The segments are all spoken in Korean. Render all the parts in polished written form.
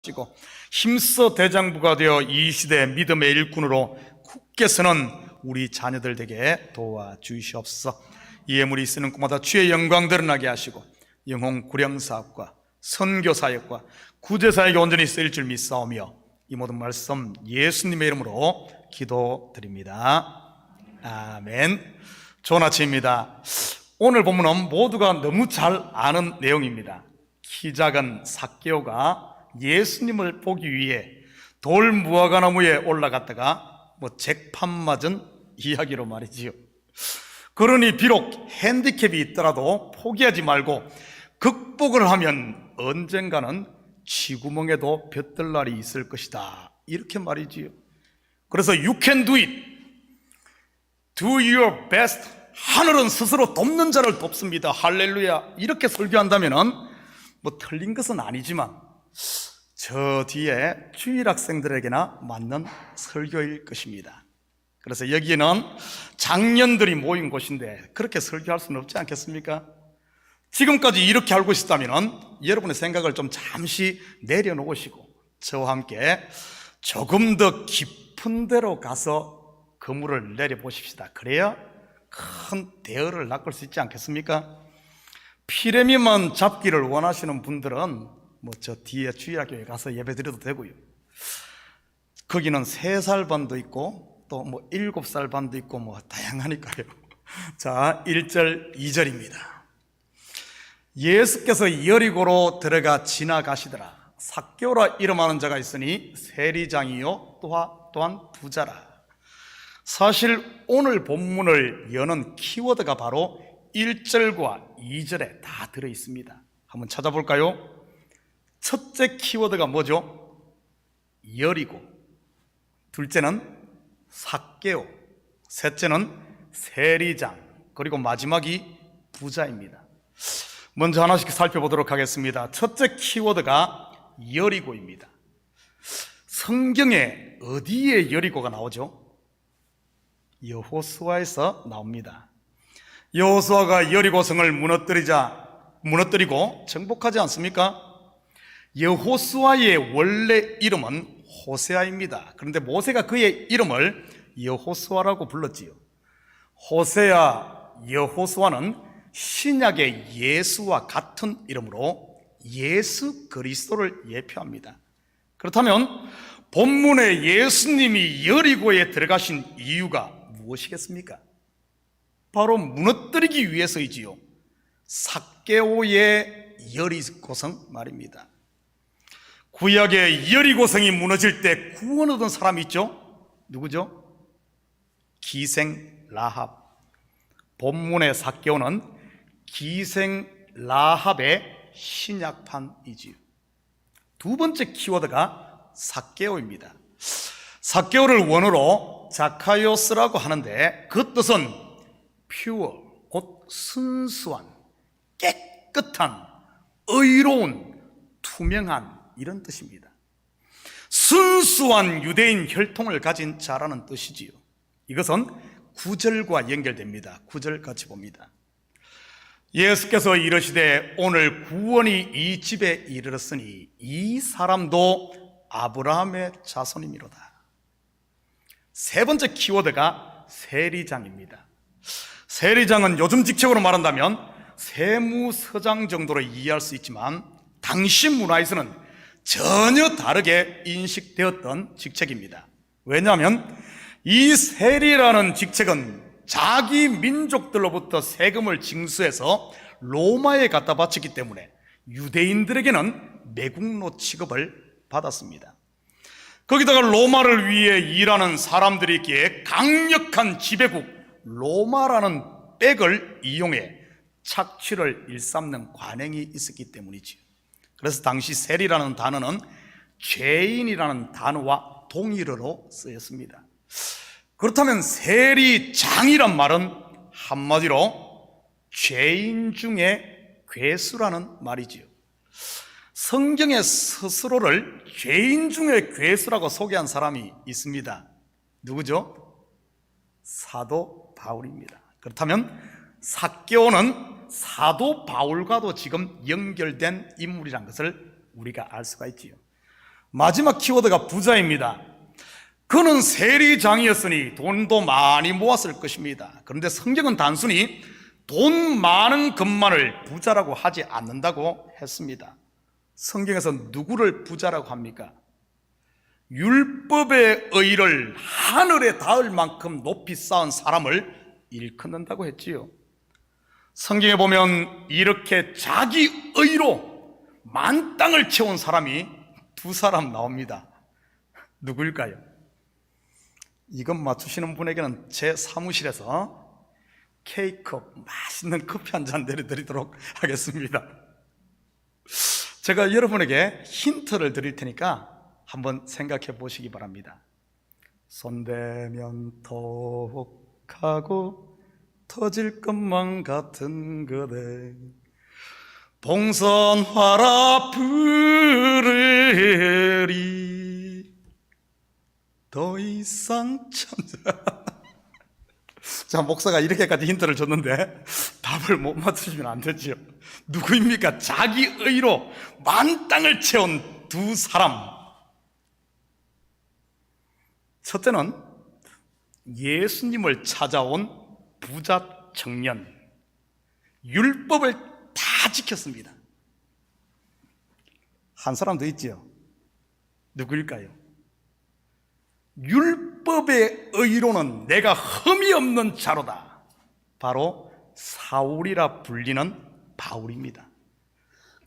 시고 힘써 대장부가 되어 이 시대 믿음의 일꾼으로 굳게 서는 우리 자녀들 되게 도와주시옵소서. 이 예물이 쓰는 곳마다 주의 영광 드러나게 하시고 영혼 구령사업과 선교사역과 구제사역에 온전히 쓰일 줄 믿사오며 이 모든 말씀 예수님의 이름으로 기도드립니다. 아멘. 좋은 아침입니다. 오늘 본문은 모두가 너무 잘 아는 내용입니다. 키 작은 삭개오가 예수님을 보기 위해 돌 무화과나무에 올라갔다가 잭판 맞은 이야기로 말이지요. 그러니 비록 핸디캡이 있더라도 포기하지 말고 극복을 하면 언젠가는 쥐구멍에도 볕들 날이 있을 것이다, 이렇게 말이지요. 그래서 You can do it. Do your best. 하늘은 스스로 돕는 자를 돕습니다. 할렐루야. 이렇게 설교한다면은 틀린 것은 아니지만 저 뒤에 주일학생들에게나 맞는 설교일 것입니다. 그래서 여기는 장년들이 모인 곳인데 그렇게 설교할 수는 없지 않겠습니까? 지금까지 이렇게 알고 있었다면 여러분의 생각을 좀 잠시 내려놓으시고 저와 함께 조금 더 깊은 데로 가서 그물을 내려보십시다. 그래야 큰 대어를 낚을 수 있지 않겠습니까? 피레미만 잡기를 원하시는 분들은 저 뒤에 주일학교에 가서 예배 드려도 되고요. 거기는 3살 반도 있고 또 7살 반도 있고 다양하니까요. 자, 1절 2절입니다. 예수께서 여리고로 들어가 지나가시더라. 삭개오라 이름하는 자가 있으니 세리장이요 또한 부자라. 사실 오늘 본문을 여는 키워드가 바로 1절과 2절에 다 들어있습니다. 한번 찾아볼까요? 첫째 키워드가 뭐죠? 여리고, 둘째는 삭개오, 셋째는 세리장, 그리고 마지막이 부자입니다. 먼저 하나씩 살펴보도록 하겠습니다. 첫째 키워드가 여리고입니다. 성경에 어디에 여리고가 나오죠? 여호수아에서 나옵니다. 여호수아가 여리고성을 무너뜨리고 정복하지 않습니까? 여호수아의 원래 이름은 호세아입니다. 그런데 모세가 그의 이름을 여호수아라고 불렀지요. 호세아, 여호수아는 신약의 예수와 같은 이름으로 예수 그리스도를 예표합니다. 그렇다면 본문에 예수님이 여리고에 들어가신 이유가 무엇이겠습니까? 바로 무너뜨리기 위해서이지요. 삭개오의 여리고성 말입니다. 구약의 여리고성이 무너질 때 구원 얻은 사람이 있죠? 누구죠? 기생 라합. 본문의 삭개오는 기생 라합의 신약판이지요. 두 번째 키워드가 삭개오입니다. 삭개오를 원어로 자카요스라고 하는데 그 뜻은 pure, 곧 순수한, 깨끗한, 의로운, 투명한, 이런 뜻입니다. 순수한 유대인 혈통을 가진 자라는 뜻이지요. 이것은 9절과 연결됩니다. 9절 같이 봅니다. 예수께서 이르시되 오늘 구원이 이 집에 이르렀으니 이 사람도 아브라함의 자손이미로다. 세 번째 키워드가 세리장입니다. 세리장은 요즘 직책으로 말한다면 세무서장 정도로 이해할 수 있지만 당시 문화에서는 전혀 다르게 인식되었던 직책입니다. 왜냐하면 이 세리라는 직책은 자기 민족들로부터 세금을 징수해서 로마에 갖다 바치기 때문에 유대인들에게는 매국노 취급을 받았습니다. 거기다가 로마를 위해 일하는 사람들이 있기에 강력한 지배국 로마라는 백을 이용해 착취를 일삼는 관행이 있었기 때문이지요. 그래서 당시 세리라는 단어는 죄인이라는 단어와 동일어로 쓰였습니다. 그렇다면 세리장이란 말은 한마디로 죄인 중에 괴수라는 말이지요. 성경에 스스로를 죄인 중에 괴수라고 소개한 사람이 있습니다. 누구죠? 사도 바울입니다. 그렇다면 삭개오는 사도 바울과도 지금 연결된 인물이라는 것을 우리가 알 수가 있지요. 마지막 키워드가 부자입니다. 그는 세리장이었으니 돈도 많이 모았을 것입니다. 그런데 성경은 단순히 돈 많은 것만을 부자라고 하지 않는다고 했습니다. 성경에서 누구를 부자라고 합니까? 율법의 의를 하늘에 닿을 만큼 높이 쌓은 사람을 일컫는다고 했지요. 성경에 보면 이렇게 자기 의로 만땅을 채운 사람이 두 사람 나옵니다. 누구일까요? 이것 맞추시는 분에게는 제 사무실에서 K컵 맛있는 커피 한 잔 내려드리도록 하겠습니다. 제가 여러분에게 힌트를 드릴 테니까 한번 생각해 보시기 바랍니다. 손대면 톡하고 터질 것만 같은 그대 봉선화라 부르리 더 이상 참자. 자, 목사가 이렇게까지 힌트를 줬는데 답을 못 맞추시면 안 되지요. 누구입니까? 자기 의로 만땅을 채운 두 사람. 첫째는 예수님을 찾아온 부자 청년. 율법을 다 지켰습니다. 한 사람 더 있지요. 누구일까요? 율법의 의로는 내가 흠이 없는 자로다. 바로 사울이라 불리는 바울입니다.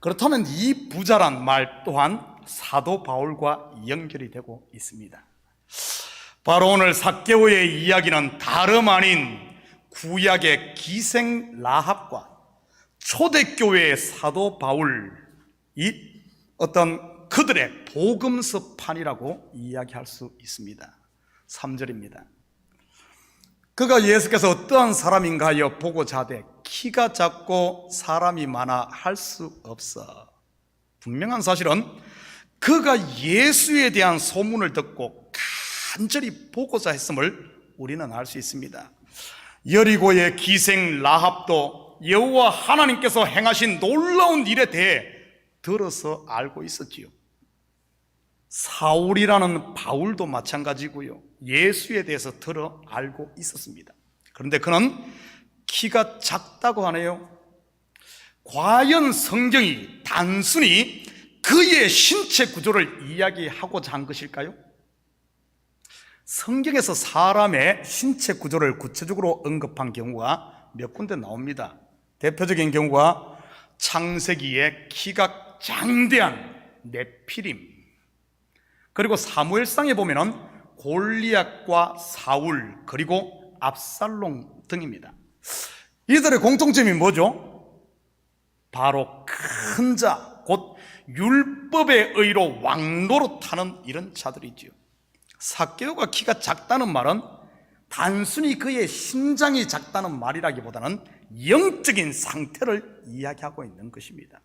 그렇다면 이 부자란 말 또한 사도 바울과 연결이 되고 있습니다. 바로 오늘 삭개오의 이야기는 다름 아닌 구약의 기생 라합과 초대교회의 사도 바울이 어떤 그들의 복음서판이라고 이야기할 수 있습니다. 3절입니다. 그가 예수께서 어떠한 사람인가 하여 보고 자되 키가 작고 사람이 많아 할 수 없어. 분명한 사실은 그가 예수에 대한 소문을 듣고 간절히 보고자 했음을 우리는 알 수 있습니다. 여리고의 기생 라합도 여호와 하나님께서 행하신 놀라운 일에 대해 들어서 알고 있었지요. 사울이라는 바울도 마찬가지고요. 예수에 대해서 들어 알고 있었습니다. 그런데 그는 키가 작다고 하네요. 과연 성경이 단순히 그의 신체 구조를 이야기하고자 한 것일까요? 성경에서 사람의 신체 구조를 구체적으로 언급한 경우가 몇 군데 나옵니다. 대표적인 경우가 창세기의 키가 장대한 네피림, 그리고 사무엘상에 보면은 골리앗과 사울, 그리고 압살롬 등입니다. 이들의 공통점이 뭐죠? 바로 큰 자, 곧 율법의 의로 왕노릇하는 이런 자들이지요. 삭개오가 키가 작다는 말은 단순히 그의 신장이 작다는 말이라기보다는 영적인 상태를 이야기하고 있는 것입니다.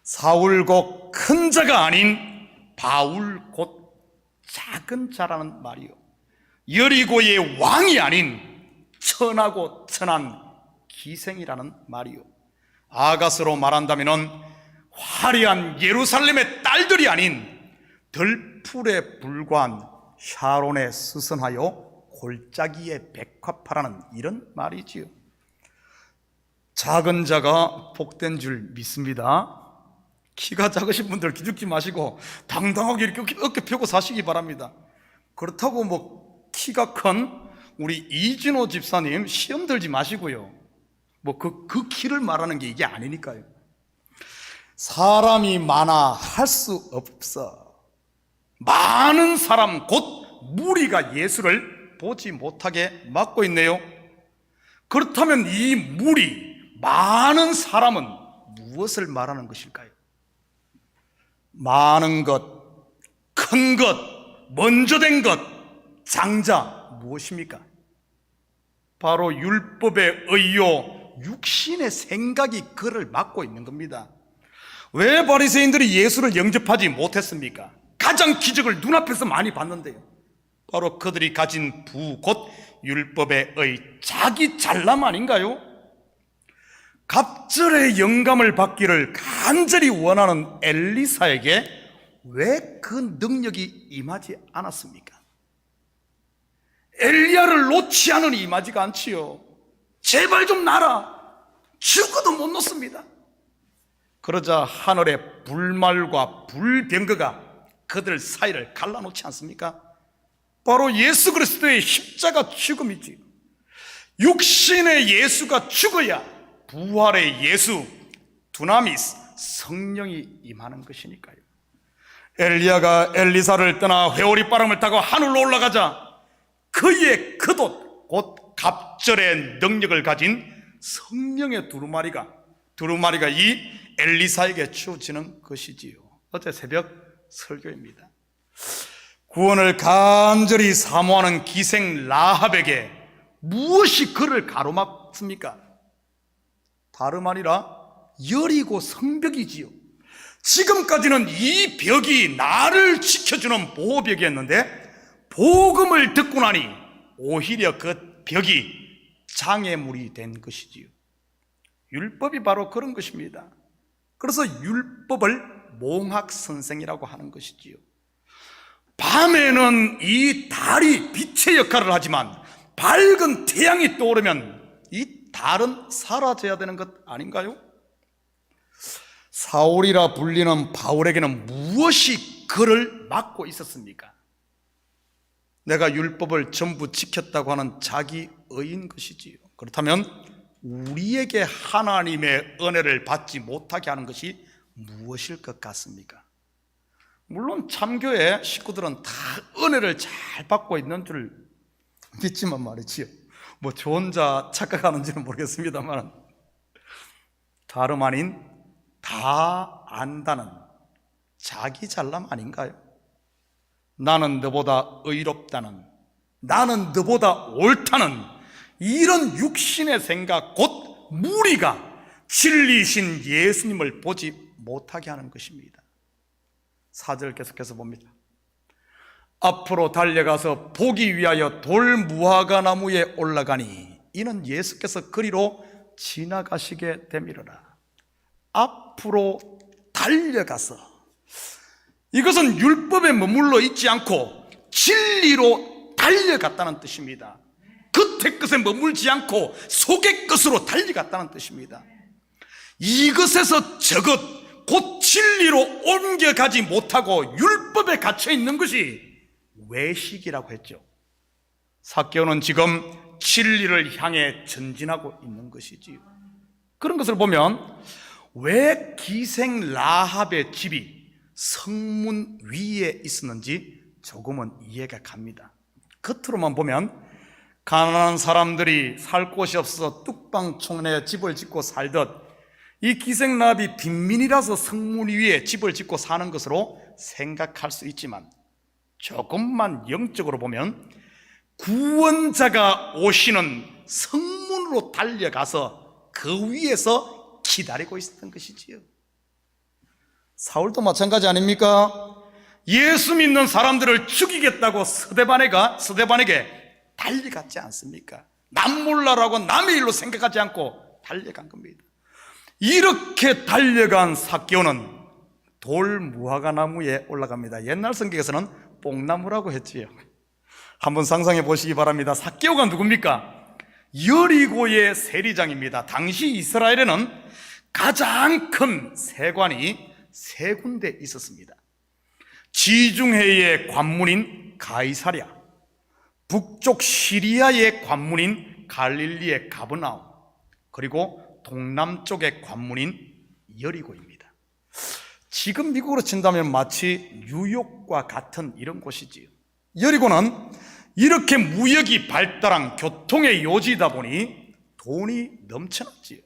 사울 곧 큰 자가 아닌 바울 곧 작은 자라는 말이요, 여리고의 왕이 아닌 천하고 천한 기생이라는 말이요, 아가서로 말한다면 화려한 예루살렘의 딸들이 아닌 덜풀에 불과한 샤론에 스선하여 골짜기에 백합화라는 이런 말이지요. 작은 자가 복된 줄 믿습니다. 키가 작으신 분들 기죽지 마시고 당당하게 이렇게 어깨 펴고 사시기 바랍니다. 그렇다고 뭐 키가 큰 우리 이진호 집사님 시험 들지 마시고요. 뭐 그 키를 말하는 게 이게 아니니까요. 사람이 많아 할 수 없어. 많은 사람 곧 무리가 예수를 보지 못하게 막고 있네요. 그렇다면 이 무리, 많은 사람은 무엇을 말하는 것일까요? 많은 것, 큰 것, 먼저 된 것, 장자 무엇입니까? 바로 율법의 의요, 육신의 생각이 그를 막고 있는 겁니다. 왜 바리새인들이 예수를 영접하지 못했습니까? 가장 기적을 눈앞에서 많이 봤는데요. 바로 그들이 가진 부, 곧 율법의 의, 자기 잘남 아닌가요? 갑절의 영감을 받기를 간절히 원하는 엘리사에게 왜 그 능력이 임하지 않았습니까? 엘리야를 놓지 않으니 임하지가 않지요. 제발 좀 놔라. 죽어도 못 놓습니다. 그러자 하늘의 불말과 불병거가 그들 사이를 갈라놓지 않습니까? 바로 예수 그리스도의 십자가 죽음이지. 육신의 예수가 죽어야 부활의 예수, 두나미스, 성령이 임하는 것이니까요. 엘리야가 엘리사를 떠나 회오리 바람을 타고 하늘로 올라가자 그의 겉옷, 곧 갑절의 능력을 가진 성령의 두루마리가 이 엘리사에게 주어지는 것이지요. 어제 새벽 설교입니다. 구원을 간절히 사모하는 기생 라합에게 무엇이 그를 가로막습니까? 다름 아니라 여리고 성벽이지요. 지금까지는 이 벽이 나를 지켜주는 보호벽이었는데 복음을 듣고 나니 오히려 그 벽이 장애물이 된 것이지요. 율법이 바로 그런 것입니다. 그래서 율법을 몽학선생이라고 하는 것이지요. 밤에는 이 달이 빛의 역할을 하지만 밝은 태양이 떠오르면 이 달은 사라져야 되는 것 아닌가요? 사울이라 불리는 바울에게는 무엇이 그를 막고 있었습니까? 내가 율법을 전부 지켰다고 하는 자기 의인 것이지요. 그렇다면 우리에게 하나님의 은혜를 받지 못하게 하는 것이 무엇일 것 같습니까? 물론 참교회 식구들은 다 은혜를 잘 받고 있는 줄 믿지만 말이지요. 저 혼자 착각하는지는 모르겠습니다만 다름 아닌 다 안다는 자기 잘남 아닌가요? 나는 너보다 의롭다는, 나는 너보다 옳다는 이런 육신의 생각, 곧 무리가 진리이신 예수님을 보지 못하게 하는 것입니다. 4절 계속해서 봅니다. 앞으로 달려가서 보기 위하여 돌무화과 나무에 올라가니 이는 예수께서 그리로 지나가시게 되미르라. 앞으로 달려가서, 이것은 율법에 머물러 있지 않고 진리로 달려갔다는 뜻입니다. 겉의 것에 머물지 않고 속의 것으로 달려갔다는 뜻입니다. 이것에서 저것, 곧 진리로 옮겨가지 못하고 율법에 갇혀 있는 것이 외식이라고 했죠. 삭개오는 지금 진리를 향해 전진하고 있는 것이지요. 그런 것을 보면 왜 기생 라합의 집이 성문 위에 있었는지 조금은 이해가 갑니다. 겉으로만 보면 가난한 사람들이 살 곳이 없어서 뚝방촌에 집을 짓고 살듯 이 기생 라합이 빈민이라서 성문 위에 집을 짓고 사는 것으로 생각할 수 있지만 조금만 영적으로 보면 구원자가 오시는 성문으로 달려가서 그 위에서 기다리고 있었던 것이지요. 사울도 마찬가지 아닙니까? 예수 믿는 사람들을 죽이겠다고 스데반에게 달려갔지 않습니까? 남 몰라라고 남의 일로 생각하지 않고 달려간 겁니다. 이렇게 달려간 삭개오는 돌무화과 나무에 올라갑니다. 옛날 성경에서는 뽕나무라고 했지요. 한번 상상해 보시기 바랍니다. 삭개오가 누굽니까? 여리고의 세리장입니다. 당시 이스라엘에는 가장 큰 세관이 세 군데 있었습니다. 지중해의 관문인 가이사랴, 북쪽 시리아의 관문인 갈릴리의 가버나움, 그리고 동남쪽의 관문인 여리고입니다. 지금 미국으로 친다면 마치 뉴욕과 같은 이런 곳이지요. 여리고는 이렇게 무역이 발달한 교통의 요지이다 보니 돈이 넘쳐났지요.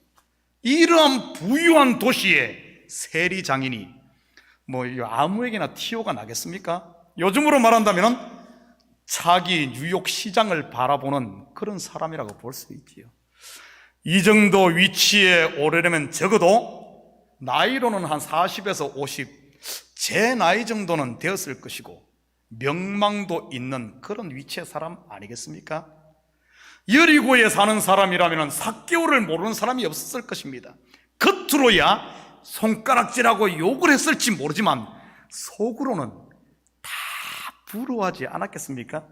이러한 부유한 도시에 세리장인이 아무에게나 티오가 나겠습니까? 요즘으로 말한다면 자기 뉴욕 시장을 바라보는 그런 사람이라고 볼 수 있지요. 이 정도 위치에 오르려면 적어도 나이로는 한 40에서 50, 제 나이 정도는 되었을 것이고 명망도 있는 그런 위치의 사람 아니겠습니까? 여리고에 사는 사람이라면 삭개오를 모르는 사람이 없었을 것입니다. 겉으로야 손가락질하고 욕을 했을지 모르지만 속으로는 다 부러워하지 않았겠습니까?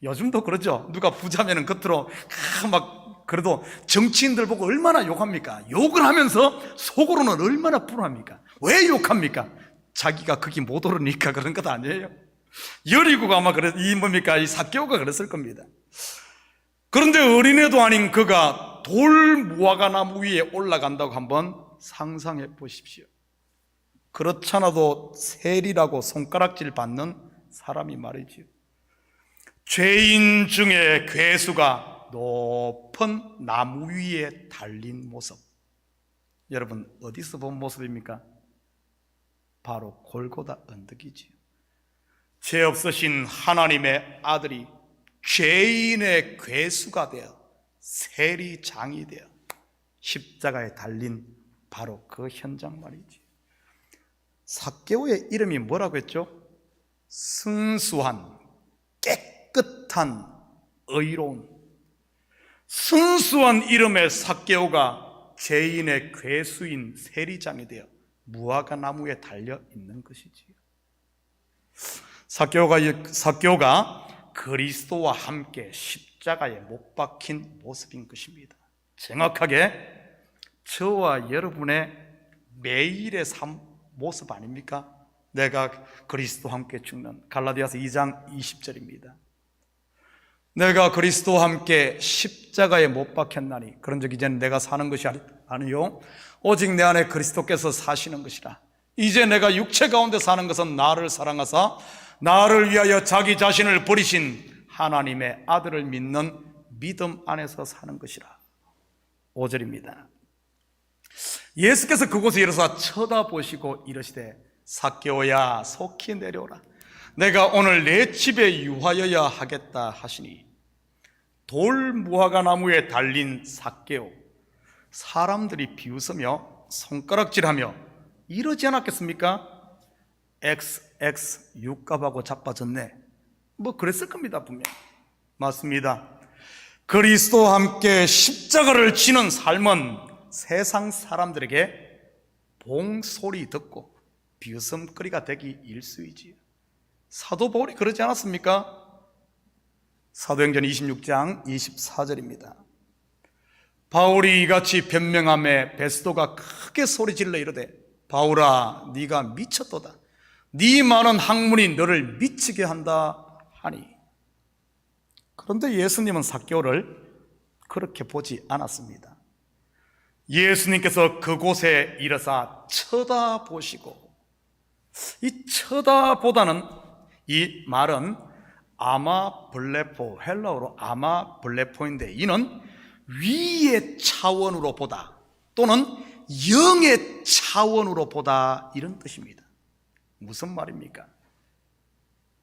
요즘도 그러죠. 누가 부자면은 겉으로 막 그래도 정치인들 보고 얼마나 욕합니까? 욕을 하면서 속으로는 얼마나 부러워합니까? 왜 욕합니까? 자기가 거기 못 오르니까 그런 것 아니에요. 여리고가 아마 이 삭개오가 그랬을 겁니다. 그런데 어린애도 아닌 그가 돌 무화과 나무 위에 올라간다고 한번 상상해 보십시오. 그렇잖아도 세리라고 손가락질 받는 사람이 말이지요. 죄인 중에 괴수가 높은 나무 위에 달린 모습, 여러분 어디서 본 모습입니까? 바로 골고다 언덕이지요. 죄 없으신 하나님의 아들이 죄인의 괴수가 되어 세리장이 되어 십자가에 달린 바로 그 현장 말이지. 삭개오의 이름이 뭐라고 했죠? 순수한, 깨끗한, 의로운. 순수한 이름의 삭개오가 죄인의 괴수인 세리장이 되어 무화과 나무에 달려 있는 것이지요. 삭개오가 그리스도와 함께 십자가에 못 박힌 모습인 것입니다. 정확하게 저와 여러분의 매일의 삶 모습 아닙니까? 내가 그리스도와 함께 죽는, 갈라디아서 2장 20절입니다. 내가 그리스도와 함께 십자가에 못 박혔나니 그런 적 이제는 내가 사는 것이 아니요 오직 내 안에 그리스도께서 사시는 것이라. 이제 내가 육체 가운데 사는 것은 나를 사랑하사 나를 위하여 자기 자신을 버리신 하나님의 아들을 믿는 믿음 안에서 사는 것이라. 5절입니다. 예수께서 그곳에 이르사 쳐다보시고 이르시되 삭개오야 속히 내려오라. 내가 오늘 내 집에 유하여야 하겠다 하시니 돌 무화과 나무에 달린 삭개오, 사람들이 비웃으며 손가락질하며 이러지 않았겠습니까? XX 육갑하고 자빠졌네, 뭐 그랬을 겁니다. 분명 맞습니다. 그리스도와 함께 십자가를 지는 삶은 세상 사람들에게 봉소리 듣고 비웃음거리가 되기 일쑤이지요. 사도 바울이 그러지 않았습니까? 사도행전 26장 24절입니다. 바울이 이같이 변명하며 베스도가 크게 소리질러 이르되 바울아 네가 미쳤도다. 네 많은 학문이 너를 미치게 한다 하니. 그런데 예수님은 삭개오를 그렇게 보지 않았습니다. 예수님께서 그곳에 이르사 쳐다보시고, 이 쳐다보다는 이 말은 아마블레포, 헬라어로 아마블레포인데 이는 위의 차원으로 보다 또는 영의 차원으로 보다 이런 뜻입니다. 무슨 말입니까?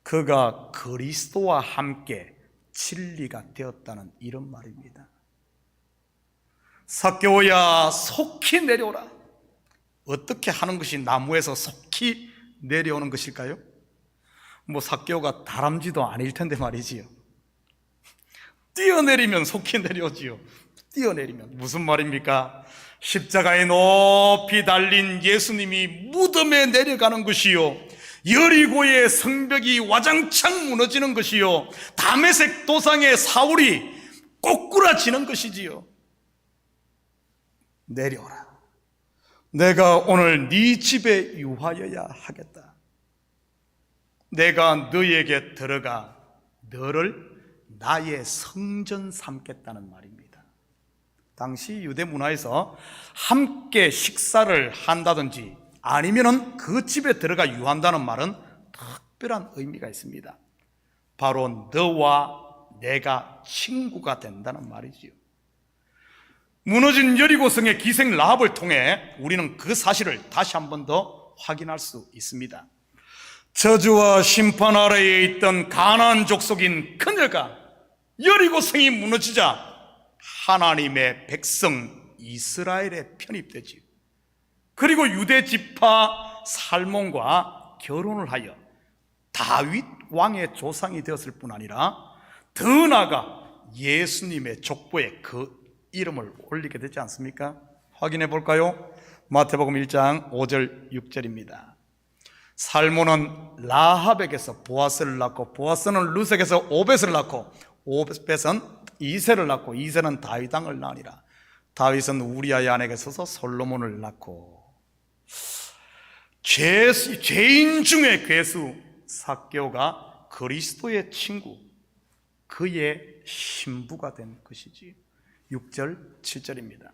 그가 그리스도와 함께 진리가 되었다는 이런 말입니다. 삭개오야 속히 내려오라. 어떻게 하는 것이 나무에서 속히 내려오는 것일까요? 뭐 삭개오가 다람쥐도 아닐 텐데 말이지요. 뛰어내리면 속히 내려오지요. 뛰어내리면. 무슨 말입니까? 십자가에 높이 달린 예수님이 무덤에 내려가는 것이요, 여리고의 성벽이 와장창 무너지는 것이요, 다메섹 도상의 사울이 꼬꾸라지는 것이지요. 내려오라. 내가 오늘 네 집에 유하여야 하겠다. 내가 너에게 들어가 너를 나의 성전 삼겠다는 말입니다. 당시 유대 문화에서 함께 식사를 한다든지 아니면은 그 집에 들어가 유한다는 말은 특별한 의미가 있습니다. 바로 너와 내가 친구가 된다는 말이지요. 무너진 여리고성의 기생 라합을 통해 우리는 그 사실을 다시 한 번 더 확인할 수 있습니다. 저주와 심판 아래에 있던 가나안 족속인 그녀가 여리고성이 무너지자 하나님의 백성 이스라엘에 편입되지요. 그리고 유대 지파 살몬과 결혼을 하여 다윗 왕의 조상이 되었을 뿐 아니라 더 나아가 예수님의 족보에 그 이름을 올리게 되지 않습니까? 확인해 볼까요? 마태복음 1장 5절 6절입니다. 살몬은 라합에게서 보아스를 낳고, 보아스는 루색에서 오벳을 낳고, 오벳은 이새를 낳고, 이새는 다윗 왕을 낳으니라. 다윗은 우리아의 아내에게 서서 솔로몬을 낳고. 죄인 중에 괴수 삭개오가 그리스도의 친구, 그의 신부가 된 것이지. 6절 7절입니다.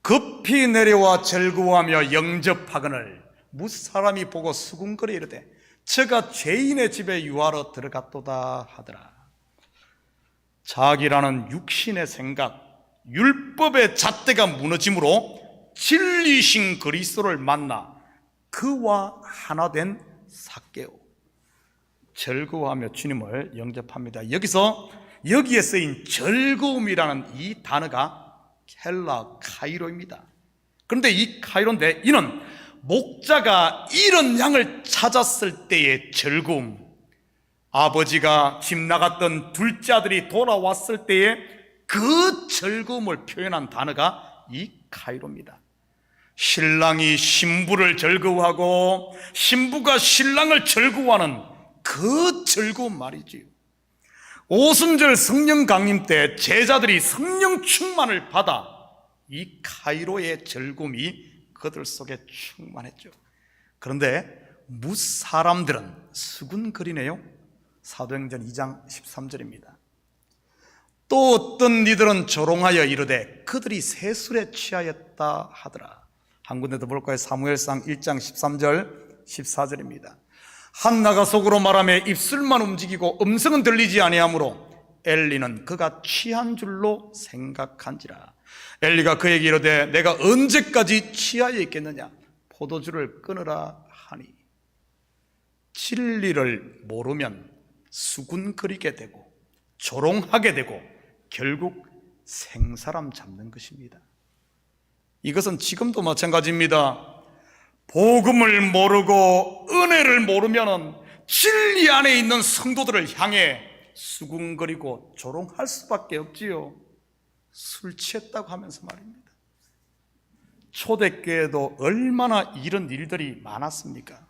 급히 내려와 절구하며 영접하거늘 무사람이 보고 수군거려 이르되 저가 죄인의 집에 유하러 들어갔도다 하더라. 자기라는 육신의 생각, 율법의 잣대가 무너짐으로 진리신 그리스도를 만나 그와 하나 된 삭개오, 절거하며 주님을 영접합니다. 여기에 쓰인 즐거움이라는 이 단어가 헬라 카이로입니다. 그런데 이 카이로인데, 이는 목자가 이런 양을 찾았을 때의 즐거움, 아버지가 집 나갔던 둘째 아들이 돌아왔을 때의 그 즐거움을 표현한 단어가 이 카이로입니다. 신랑이 신부를 즐거워하고 신부가 신랑을 즐거워하는 그 즐거운 말이지요. 오순절 성령 강림 때 제자들이 성령 충만을 받아 이 카이로의 즐거움이 그들 속에 충만했죠. 그런데 무사람들은 수군거리네요. 사도행전 2장 13절입니다. 또 어떤 이들은 조롱하여 이르되 그들이 세술에 취하였다 하더라. 한 군데 더 볼까요? 사무엘상 1장 13절 14절입니다. 한나가 속으로 말하며 입술만 움직이고 음성은 들리지 아니하므로 엘리는 그가 취한 줄로 생각한지라. 엘리가 그에게 이르되 내가 언제까지 취하여 있겠느냐, 포도주를 끊으라 하니. 진리를 모르면 수군거리게 되고 조롱하게 되고 결국 생사람 잡는 것입니다. 이것은 지금도 마찬가지입니다. 복음을 모르고 은혜를 모르면 진리 안에 있는 성도들을 향해 수군거리고 조롱할 수밖에 없지요. 술 취했다고 하면서 말입니다. 초대교회도 얼마나 이런 일들이 많았습니까?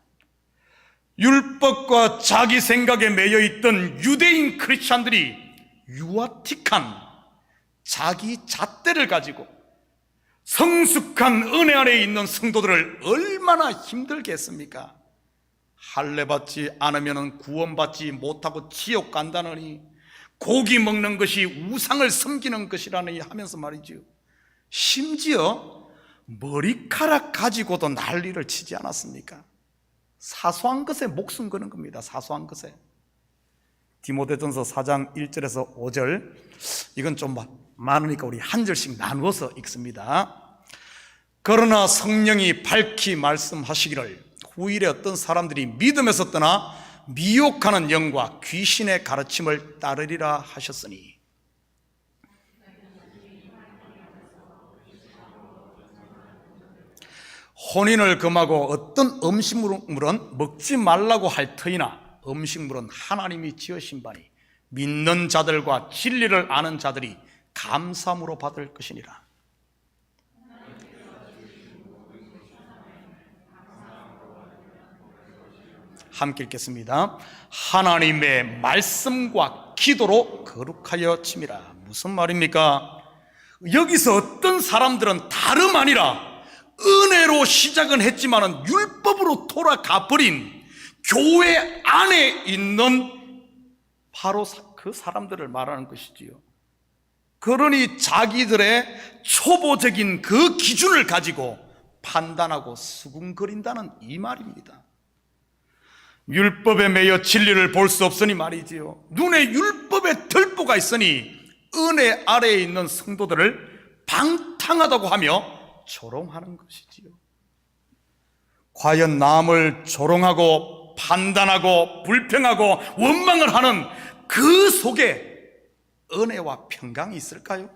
율법과 자기 생각에 매여 있던 유대인 크리스찬들이 유아틱한 자기 잣대를 가지고 성숙한 은혜 안에 있는 성도들을 얼마나 힘들게 했습니까? 할례 받지 않으면 구원받지 못하고 지옥 간다느니, 고기 먹는 것이 우상을 섬기는 것이라니 하면서 말이지요. 심지어 머리카락 가지고도 난리를 치지 않았습니까? 사소한 것에 목숨 거는 겁니다. 사소한 것에. 디모데전서 4장 1절에서 5절, 이건 좀 많으니까 우리 한 절씩 나누어서 읽습니다. 그러나 성령이 밝히 말씀하시기를 후일에 어떤 사람들이 믿음에서 떠나 미혹하는 영과 귀신의 가르침을 따르리라 하셨으니, 혼인을 금하고 어떤 음식물은 먹지 말라고 할 터이나 음식물은 하나님이 지으신 바니 믿는 자들과 진리를 아는 자들이 감사함으로 받을 것이니라. 함께 읽겠습니다. 하나님의 말씀과 기도로 거룩하여 침이라. 무슨 말입니까? 여기서 어떤 사람들은 다름 아니라 은혜로 시작은 했지만 율법으로 돌아가 버린 교회 안에 있는 바로 그 사람들을 말하는 것이지요. 그러니 자기들의 초보적인 그 기준을 가지고 판단하고 수군거린다는 이 말입니다. 율법에 매여 진리를 볼 수 없으니 말이지요. 눈에 율법의 들보가 있으니 은혜 아래에 있는 성도들을 방탕하다고 하며 조롱하는 것이지요. 과연 남을 조롱하고 판단하고 불평하고 원망을 하는 그 속에 은혜와 평강이 있을까요?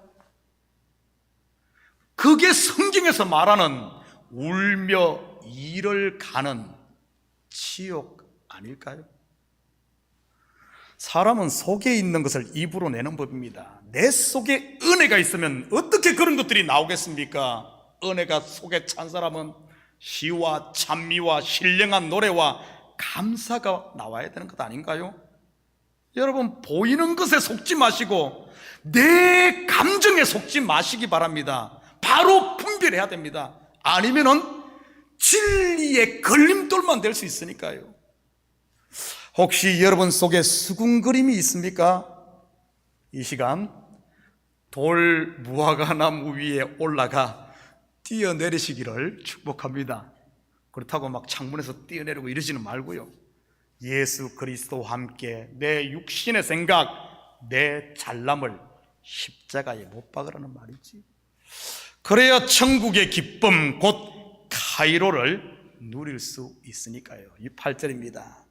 그게 성경에서 말하는 울며 이를 가는 지옥 아닐까요? 사람은 속에 있는 것을 입으로 내는 법입니다. 내 속에 은혜가 있으면 어떻게 그런 것들이 나오겠습니까? 은혜가 속에 찬 사람은 시와 찬미와 신령한 노래와 감사가 나와야 되는 것 아닌가요? 여러분, 보이는 것에 속지 마시고 내 감정에 속지 마시기 바랍니다. 바로 분별해야 됩니다. 아니면은 진리의 걸림돌만 될 수 있으니까요. 혹시 여러분 속에 수군거림이 있습니까? 이 시간 돌 무화과나무 위에 올라가 뛰어내리시기를 축복합니다. 그렇다고 막 창문에서 뛰어내리고 이러지는 말고요. 예수 그리스도와 함께 내 육신의 생각, 내 잘남을 십자가에 못 박으라는 말이지. 그래야 천국의 기쁨 곧 카이로를 누릴 수 있으니까요. 이 8절입니다.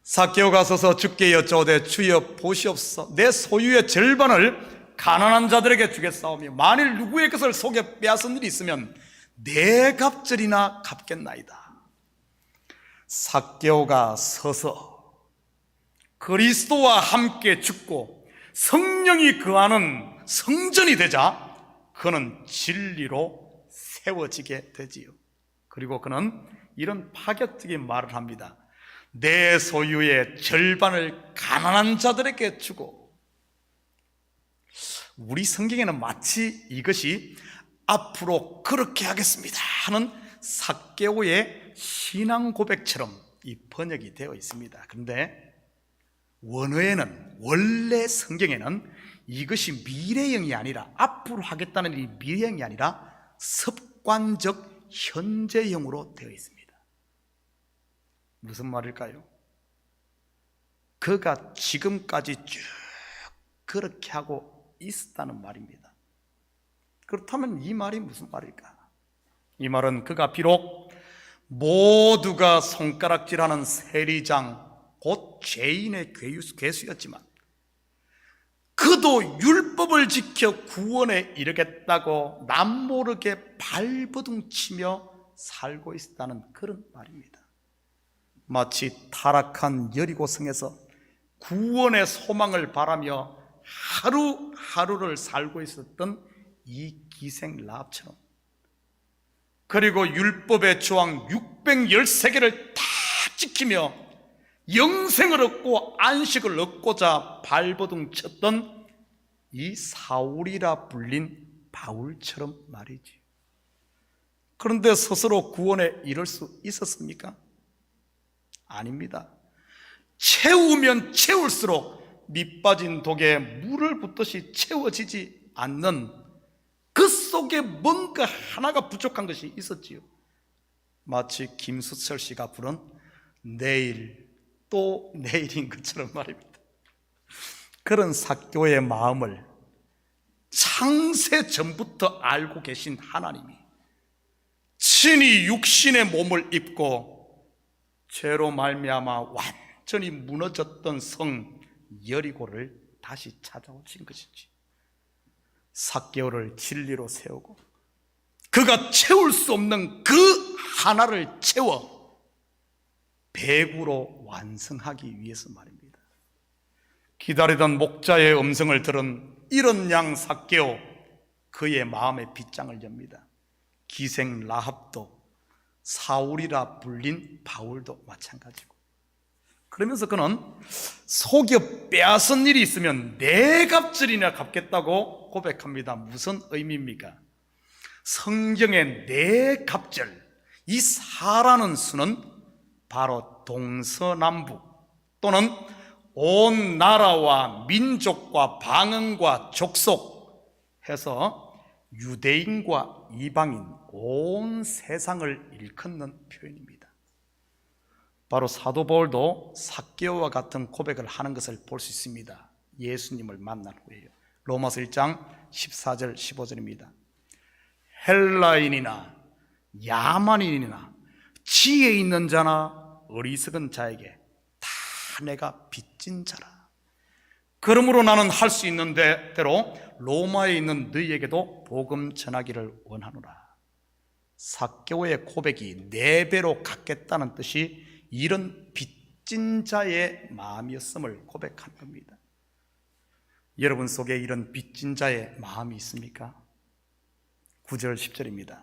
삭개오가 서서 주께 여쭤오되 주여 보시옵소서, 내 소유의 절반을 가난한 자들에게 주겠사오며 만일 누구의 것을 속에 빼앗은 일이 있으면 네 갑절이나 갚겠나이다. 삭개오가 서서 그리스도와 함께 죽고 성령이 거하는 성전이 되자 그는 진리로 세워지게 되지요. 그리고 그는 이런 파격적인 말을 합니다. 내 소유의 절반을 가난한 자들에게 주고. 우리 성경에는 마치 이것이 앞으로 그렇게 하겠습니다 하는 삭개오의 신앙 고백처럼 이 번역이 되어 있습니다. 그런데 원어에는, 원래 성경에는 이것이 미래형이 아니라, 앞으로 하겠다는 이 미래형이 아니라 습관적 현재형으로 되어 있습니다. 무슨 말일까요? 그가 지금까지 쭉 그렇게 하고 있었다는 말입니다. 그렇다면 이 말이 무슨 말일까? 이 말은 그가 비록 모두가 손가락질하는 세리장, 곧 죄인의 괴수였지만 그도 율법을 지켜 구원에 이르겠다고 남모르게 발버둥치며 살고 있었다는 그런 말입니다. 마치 타락한 여리고성에서 구원의 소망을 바라며 하루하루를 살고 있었던 이 기생 라합처럼, 그리고 율법의 조항 613개를 다 지키며 영생을 얻고 안식을 얻고자 발버둥 쳤던 이 사울이라 불린 바울처럼 말이지. 그런데 스스로 구원에 이를 수 있었습니까? 아닙니다. 채우면 채울수록 밑빠진 독에 물을 붓듯이 채워지지 않는, 그 속에 뭔가 하나가 부족한 것이 있었지요. 마치 김수철 씨가 부른 내일 또 내일인 것처럼 말입니다. 그런 삭개오의 마음을 창세 전부터 알고 계신 하나님이 친히 육신의 몸을 입고 죄로 말미암아 완전히 무너졌던 성 여리고를 다시 찾아오신 것이지. 삭개오를 진리로 세우고 그가 채울 수 없는 그 하나를 채워 배구로 완성하기 위해서 말입니다. 기다리던 목자의 음성을 들은 이런 양 삭개오, 그의 마음의 빗장을 엽니다. 기생 라합도 사울이라 불린 바울도 마찬가지고. 그러면서 그는 속여 빼앗은 일이 있으면 네 갑절이나 갚겠다고 고백합니다. 무슨 의미입니까? 성경의 네 갑절, 이 사라는 수는 바로 동서남북 또는 온 나라와 민족과 방언과 족속 해서 유대인과 이방인 온 세상을 일컫는 표현입니다. 바로 사도 바울도 삭개오와 같은 고백을 하는 것을 볼 수 있습니다. 예수님을 만난 후에요. 로마서 1장 14절 15절입니다. 헬라인이나 야만인이나 지혜 있는 자나 어리석은 자에게 다 내가 빚진 자라. 그러므로 나는 할 수 있는 대로 로마에 있는 너희에게도 복음 전하기를 원하노라. 삭개오의 고백이 4배로 갚겠다는 뜻이 이런 빚진 자의 마음이었음을 고백한 겁니다. 여러분 속에 이런 빚진 자의 마음이 있습니까? 9절 10절입니다.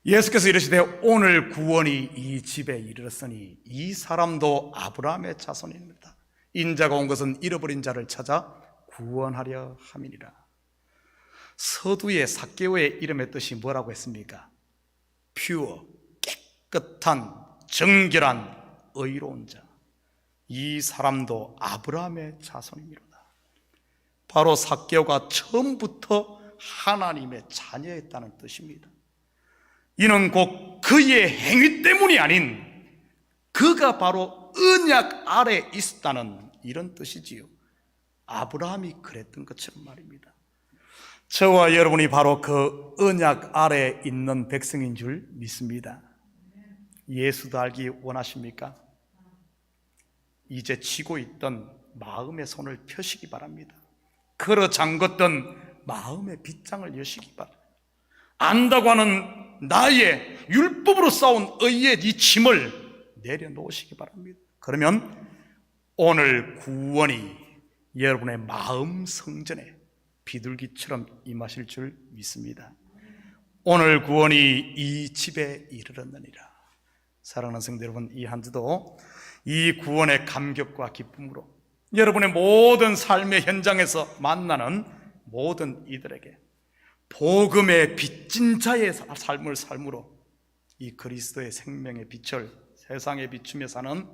예수께서 이르시되 오늘 구원이 이 집에 이르렀으니 이 사람도 아브라함의 자손입니다. 인자가 온 것은 잃어버린 자를 찾아 구원하려 함이니라. 서두에 삭개오의 이름의 뜻이 뭐라고 했습니까? 퓨어, 깨끗한, 정결한, 의로운 자. 이 사람도 아브라함의 자손이니로다. 바로 삭개오가 처음부터 하나님의 자녀였다는 뜻입니다. 이는 곧 그의 행위 때문이 아닌 그가 바로 언약 아래 있었다는 이런 뜻이지요. 아브라함이 그랬던 것처럼 말입니다. 저와 여러분이 바로 그 언약 아래 있는 백성인 줄 믿습니다. 예수도 알기 원하십니까? 이제 쥐고 있던 마음의 손을 펴시기 바랍니다. 걸어 잠궜던 마음의 빗장을 여시기 바랍니다. 안다고 하는 나의 율법으로 쌓은 의의 이 짐을 내려놓으시기 바랍니다. 그러면 오늘 구원이 여러분의 마음 성전에 비둘기처럼 임하실 줄 믿습니다. 오늘 구원이 이 집에 이르렀느니라. 사랑하는 성도 여러분, 이 한 주도 이 구원의 감격과 기쁨으로 여러분의 모든 삶의 현장에서 만나는 모든 이들에게 복음의 빚진 자의 삶을 삶으로 이 그리스도의 생명의 빛을 세상에 비추며 사는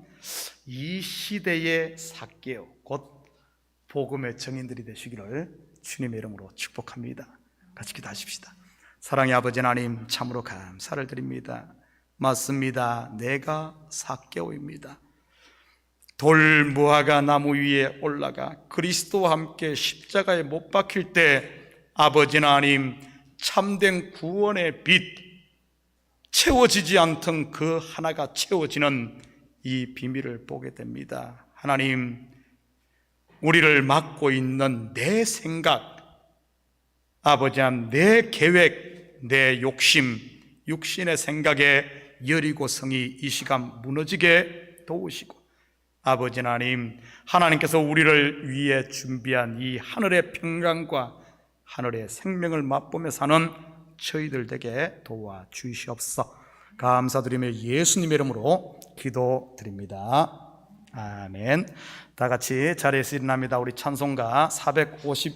이 시대의 삭개오, 곧 복음의 증인들이 되시기를 주님의 이름으로 축복합니다. 같이 기도하십시다. 사랑의 아버지 하나님, 참으로 감사를 드립니다. 맞습니다. 내가 삭개오입니다. 돌 무화과 나무 위에 올라가 그리스도와 함께 십자가에 못 박힐 때 아버지 하나님, 참된 구원의 빛, 채워지지 않던 그 하나가 채워지는 이 비밀을 보게 됩니다. 하나님, 우리를 막고 있는 내 생각, 아버지 하나님, 내 계획, 내 욕심, 육신의 생각에 여리고성이 이 시간 무너지게 도우시고, 아버지 하나님, 하나님께서 우리를 위해 준비한 이 하늘의 평강과 하늘의 생명을 맛보며 사는 저희들 되게 도와주시옵소서. 감사드리며 예수님의 이름으로 기도드립니다. 아멘. 다 같이 자리에서 일어납니다. 우리 찬송가 450